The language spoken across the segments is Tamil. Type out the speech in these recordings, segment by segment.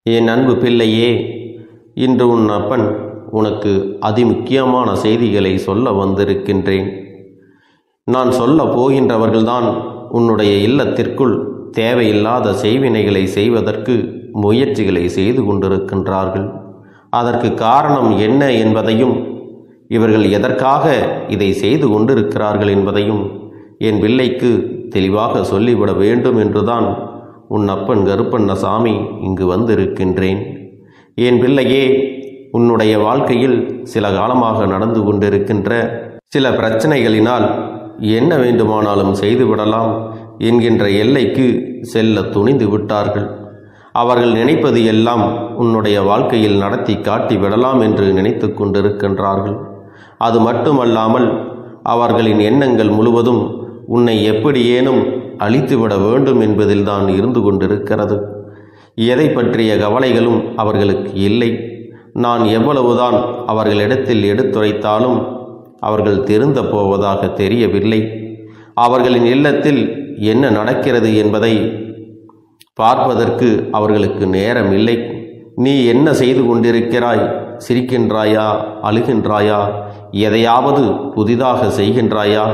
என் அன்பு பிள்ளையே, இன்று உன் அப்பன் உனக்கு அதிமுக்கியமான செய்திகளை சொல்ல வந்திருக்கின்றேன். நான் சொல்ல போகின்றவர்கள்தான் உன்னுடைய இல்லத்திற்குள் தேவையில்லாத செய்வினைகளை செய்வதற்கு முயற்சிகளை செய்து கொண்டிருக்கின்றார்கள். அதற்கு காரணம் என்ன என்பதையும், இவர்கள் எதற்காக இதை செய்து கொண்டிருக்கிறார்கள் என்பதையும் என் பிள்ளைக்கு தெளிவாக சொல்லிவிட வேண்டும் என்றுதான் உன் அப்பன் கருப்பண்ணசாமி இங்கு வந்திருக்கின்றேன். என் பிள்ளையே, உன்னுடைய வாழ்க்கையில் சில காலமாக நடந்து கொண்டிருக்கின்ற சில பிரச்சனைகளினால் என்ன வேண்டுமானாலும் செய்துவிடலாம் என்கின்ற எல்லைக்கு செல்ல துணிந்து விட்டார்கள். அவர்கள் நினைப்பது எல்லாம் உன்னுடைய வாழ்க்கையில் நடத்தி காட்டி விடலாம் என்று நினைத்து கொண்டிருக்கின்றார்கள். அது மட்டுமல்லாமல் அவர்களின் எண்ணங்கள் முழுவதும் உன்னை எப்படியேனும் அழித்துவிட வேண்டும் என்பதில்தான் இருந்து கொண்டிருக்கிறது. எதை பற்றிய கவலைகளும் அவர்களுக்கு இல்லை. நான் எவ்வளவுதான் அவர்களிடத்தில் எடுத்துரைத்தாலும் அவர்கள் திருந்த போவதாக தெரியவில்லை. அவர்களின் இல்லத்தில் என்ன நடக்கிறது என்பதை பார்ப்பதற்கு அவர்களுக்கு நேரம் இல்லை. நீ என்ன செய்து கொண்டிருக்கிறாய்? சிரிக்கின்றாயா? அழுகின்றாயா? எதையாவது புதிதாக செய்கின்றாயா?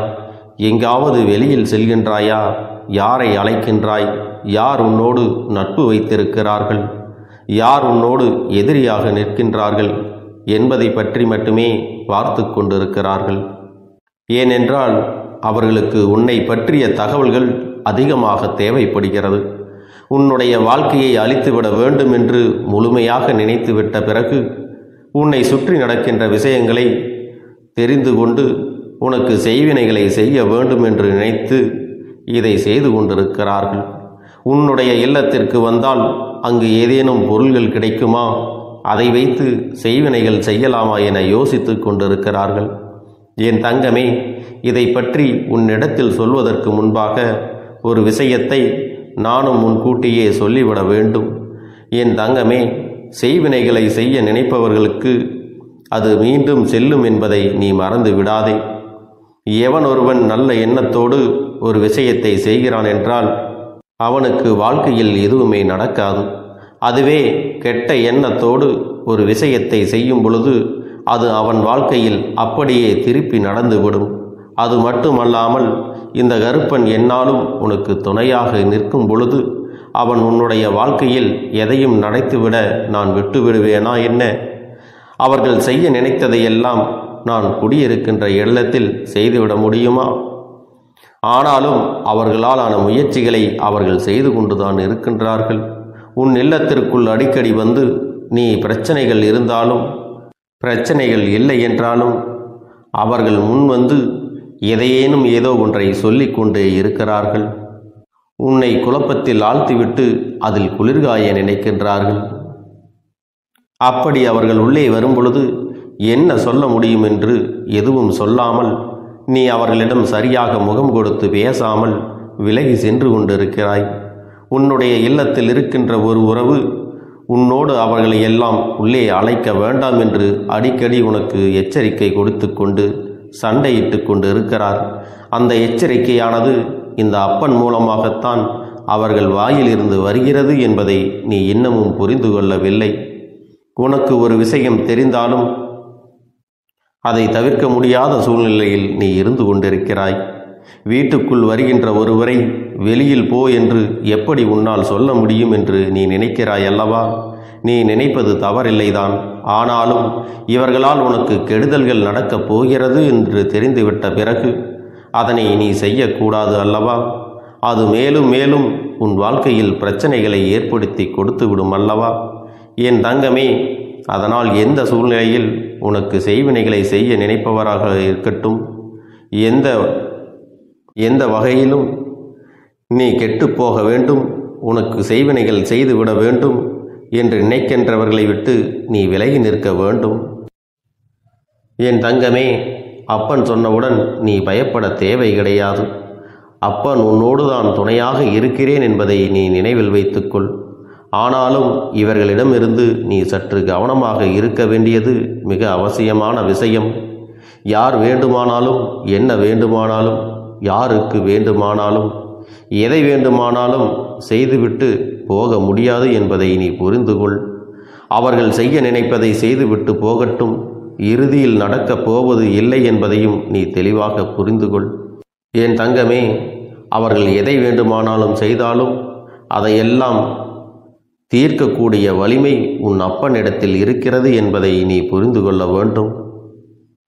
எங்காவது வெளியில் செல்கின்றாயா? யாரை அழைக்கின்றாய்? யார் உன்னோடு நட்பு வைத்திருக்கிறார்கள்? யார் உன்னோடு எதிரியாக நிற்கின்றார்கள் என்பதை பற்றி மட்டுமே பார்த்து கொண்டிருக்கிறார்கள். ஏனென்றால் அவர்களுக்கு உன்னை பற்றிய தகவல்கள் அதிகமாக தேவைப்படுகிறது. உன்னுடைய வாழ்க்கையை அழித்துவிட வேண்டும் என்று முழுமையாக நினைத்துவிட்ட பிறகு உன்னை சுற்றி நடக்கின்ற விஷயங்களை தெரிந்து கொண்டு உனக்கு செய்வினைகளை செய்ய வேண்டும் என்று நினைத்து இதை செய்து கொண்டிருக்கிறார்கள். உன்னுடைய இல்லத்திற்கு வந்தால் அங்கு ஏதேனும் பொருள்கள் கிடைக்குமா, அதை வைத்து செய்வினைகள் செய்யலாமா என யோசித்து கொண்டிருக்கிறார்கள். என் தங்கமே, இதை பற்றி உன்னிடத்தில் சொல்வதற்கு முன்பாக ஒரு விஷயத்தை நானும் முன்கூட்டியே சொல்லிவிட வேண்டும். என் தங்கமே, செய்வினைகளை செய்ய நினைப்பவர்களுக்கு அது மீண்டும் செல்லும் என்பதை நீ மறந்து விடாதே. எவன் ஒருவன் நல்ல எண்ணத்தோடு ஒரு விஷயத்தை செய்கிறான் என்றால் அவனுக்கு வாழ்க்கையில் எதுவுமே நடக்காது. அதுவே கெட்ட எண்ணத்தோடு ஒரு விஷயத்தை செய்யும் பொழுது அது அவன் வாழ்க்கையில் அப்படியே திருப்பி நடந்துவிடும். அது மட்டுமல்லாமல் இந்த கருப்பன் என்னாலும் உனக்கு துணையாக நிற்கும் பொழுது அவன் உன்னுடைய வாழ்க்கையில் எதையும் நடத்திவிட நான் விட்டுவிடுவேனா என்ன? அவர்கள் செய்ய நினைத்ததையெல்லாம் நான் குடியிருக்கின்ற இல்லத்தில் செய்துவிட முடியுமா? ஆனாலும் அவர்களாலான முயற்சிகளை அவர்கள் செய்து கொண்டுதான் இருக்கின்றார்கள். உன் இல்லத்திற்குள் அடிக்கடி வந்து நீ பிரச்சனைகள் இருந்தாலும் பிரச்சனைகள் இல்லை என்றாலும் அவர்கள் முன் வந்து எதையேனும் ஏதோ ஒன்றை சொல்லிக் கொண்டே இருக்கிறார்கள். உன்னை குழப்பத்தில் ஆழ்த்திவிட்டு அதில் குளிர்காய நினைக்கின்றார்கள். அப்படி அவர்கள் உள்ளே வரும்பொழுது என்ன சொல்ல முடியும் என்று எதுவும் சொல்லாமல் நீ அவர்களிடம் சரியாக முகம் கொடுத்து பேசாமல் விலகி சென்று கொண்டிருக்கிறாய். உன்னுடைய இல்லத்தில் இருக்கின்ற ஒரு உறவு உன்னோடு அவர்களை எல்லாம் உள்ளே அழைக்க வேண்டாம் என்று அடிக்கடி உனக்கு எச்சரிக்கை கொடுத்து கொண்டு சண்டையிட்டு கொண்டு இருக்கிறார். அந்த எச்சரிக்கையானது இந்த அப்பன் மூலமாகத்தான் அவர்கள் வாயிலிருந்து வருகிறது என்பதை நீ இன்னமும் புரிந்து கொள்ளவில்லை. உனக்கு ஒரு விஷயம் தெரிந்தாலும் அதை தவிர்க்க முடியாத சூழ்நிலையில் நீ இருந்து கொண்டிருக்கிறாய். வீட்டுக்குள் வருகின்ற ஒருவரை வெளியில் போ என்று எப்படி உன்னால் சொல்ல முடியும் என்று நீ நினைக்கிறாய் அல்லவா? நீ நினைப்பது தவறில்லைதான். ஆனாலும் இவர்களால் உனக்கு கெடுதல்கள் நடக்கப் போகிறது என்று தெரிந்துவிட்ட பிறகு அதனை நீ செய்யக்கூடாது அல்லவா? அது மேலும் மேலும் உன் வாழ்க்கையில் பிரச்சனைகளை ஏற்படுத்தி கொடுத்து விடும் அல்லவா? என் தங்கமே, அதனால் எந்த சூழ்நிலையில் உனக்கு செய்வினைகளை செய்ய நினைப்பவராக இருக்கட்டும், எந்த வகையிலும் நீ கெட்டுப்போக வேண்டும், உனக்கு செய்வினைகள் செய்துவிட வேண்டும் என்று நினைக்கின்றவர்களை விட்டு நீ விலகி நிற்க வேண்டும். என் தங்கமே, அப்பன் சொன்னவுடன் நீ பயப்பட தேவை கிடையாது. அப்பன் உன்னோடு தான் துணையாக இருக்கிறேன் என்பதை நீ நினைவில் வைத்துக்கொள். ஆனாலும் இவர்களிடமிருந்து நீ சற்று கவனமாக இருக்க வேண்டியது மிக அவசியமான விஷயம். யார் வேண்டுமானாலும் என்ன வேண்டுமானாலும் யாருக்கு வேண்டுமானாலும் எதை வேண்டுமானாலும் செய்துவிட்டு போக முடியாது என்பதை நீ புரிந்து கொள். அவர்கள் செய்ய நினைப்பதை செய்துவிட்டு போகட்டும். இறுதியில் நடக்கப் போவது இல்லை என்பதையும் நீ தெளிவாக புரிந்து கொள். என் தங்கமே, அவர்கள் எதை வேண்டுமானாலும் செய்தாலும் அதையெல்லாம் தீர்க்கக்கூடிய வலிமை உன் அப்பனிடத்தில் இருக்கிறது என்பதை நீ புரிந்து கொள்ள வேண்டும்.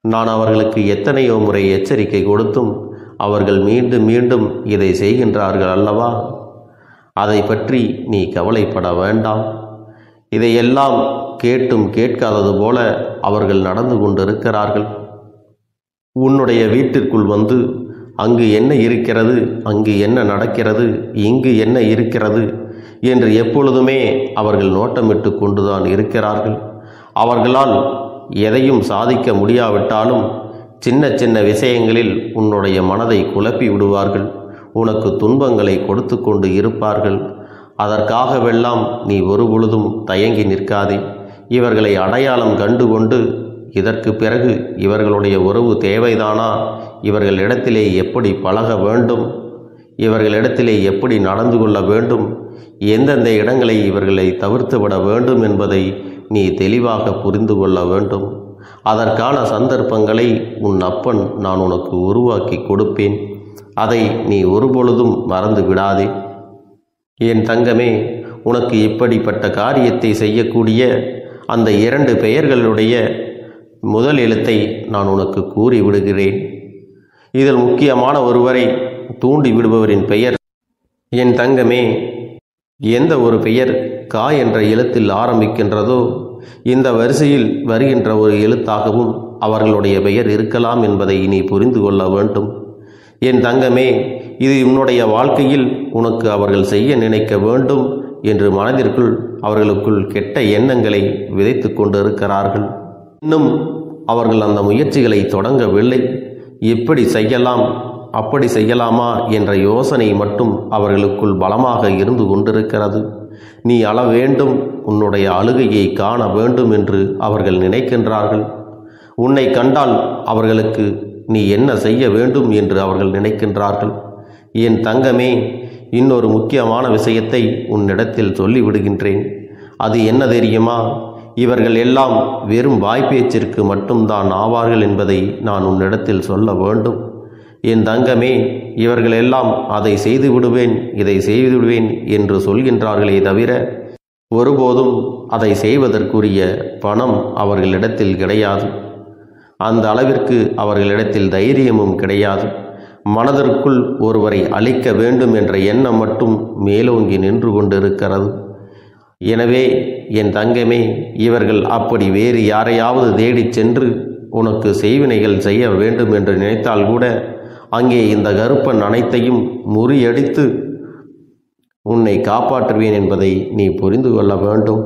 நான் அவர்களுக்கு எத்தனையோ முறை எச்சரிக்கை கொடுத்தும் அவர்கள் மீண்டும் மீண்டும் இதை செய்கின்றார்கள் அல்லவா? அதை பற்றி நீ கவலைப்பட வேண்டாம். இதையெல்லாம் கேட்டும் கேட்காதது போல அவர்கள் நடந்து கொண்டிருக்கிறார்கள். உன்னுடைய வீட்டிற்குள் வந்து அங்கு என்ன இருக்கிறது, அங்கு என்ன நடக்கிறது, இங்கு என்ன இருக்கிறது என்று எப்பொழுதுமே அவர்கள் நோட்டமிட்டு கொண்டுதான் இருக்கிறார்கள். அவர்களால் எதையும் சாதிக்க முடியாவிட்டாலும் சின்ன சின்ன விஷயங்களில் உன்னுடைய மனதை குழப்பி விடுவார்கள். உனக்கு துன்பங்களை கொடுத்து கொண்டு இருப்பார்கள். அதற்காகவெல்லாம் நீ ஒரு பொழுதும் தயங்கி நிற்காதே. இவர்களை அடையாளம் கண்டு கொண்டு இதற்கு பிறகு இவர்களுடைய உறவு தேவைதானா, இவர்களிடத்திலே எப்படி பழக வேண்டும், இவர்களிடத்திலே எப்படி நடந்து கொள்ள வேண்டும், எந்தெந்த இடங்களை இவர்களை தவிர்த்து விட வேண்டும் என்பதை நீ தெளிவாக புரிந்து கொள்ள வேண்டும். அதற்கான சந்தர்ப்பங்களை உன் அப்பன் நான் உனக்கு உருவாக்கி கொடுப்பேன். அதை நீ ஒருபொழுதும் மறந்து விடாதே. என் தங்கமே, உனக்கு இப்படிப்பட்ட காரியத்தை செய்யக்கூடிய அந்த 2 பெயர்களுடைய முதல் எழுத்தை நான் உனக்கு கூறி விடுகிறேன். இதில் முக்கியமான ஒருவரை தூண்டி விடுபவரின் பெயர். என் தங்கமே, எந்த ஒரு பெயர் கா என்ற எழுத்தில் ஆரம்பிக்கின்றதோ இந்த வரிசையில் வருகின்ற ஒரு எழுத்தாகவும் அவர்களுடைய பெயர் இருக்கலாம் என்பதை நீ புரிந்து கொள்ள வேண்டும். என் தங்கமே, இது உன்னுடைய வாழ்க்கையில் உனக்கு அவர்கள் செய்ய நினைக்க வேண்டும் என்று மனதிற்குள் அவர்களுக்குள் கெட்ட எண்ணங்களை விதைத்து கொண்டிருக்கிறார்கள். இன்னும் அவர்கள் அந்த முயற்சிகளை தொடங்கவில்லை. எப்படி செய்யலாம், அப்படி செய்யலாமா என்ற யோசனை மட்டும் அவர்களுக்குள் பலமாக இருந்து கொண்டிருக்கிறது. நீ அழ வேண்டும், உன்னுடைய அழுகையை காண வேண்டும் என்று அவர்கள் நினைக்கின்றார்கள். உன்னை கண்டால் அவர்களுக்கு நீ என்ன செய்ய வேண்டும் என்று அவர்கள் நினைக்கின்றார்கள். என் தங்கமே, இன்னொரு முக்கியமான விஷயத்தை உன்னிடத்தில் சொல்லிவிடுகின்றேன். அது என்ன தெரியுமா? இவர்கள் எல்லாம் வெறும் வாய்ப்பேச்சிற்கு மட்டும்தான் ஆவார்கள் என்பதை நான் உன்னிடத்தில் சொல்ல வேண்டும். என் தங்கமே, இவர்கள் எல்லாம் அதை செய்து விடுவேன், இதை செய்து விடுவேன் என்று சொல்கின்றார்களே தவிர ஒருபோதும் அதை செய்வதற்குரிய பணம் அவர்களிடத்தில் கிடையாது. அந்த அளவிற்கு அவர்களிடத்தில் தைரியமும் கிடையாது. மனதிற்குள் ஒருவரை அழிக்க வேண்டும் என்ற எண்ணம் மட்டும் மேலோங்கி நின்று கொண்டிருக்கிறது. எனவே என் தங்கமே, இவர்கள் அப்படி வேறு யாரையாவது தேடிச் சென்று உனக்கு செய்வினைகள் செய்ய வேண்டும் என்று நினைத்தால் கூட அங்கே இந்த கருப்பன் அனைத்தையும் முறியடித்து உன்னை காப்பாற்றுவேன் என்பதை நீ புரிந்து கொள்ள வேண்டும்.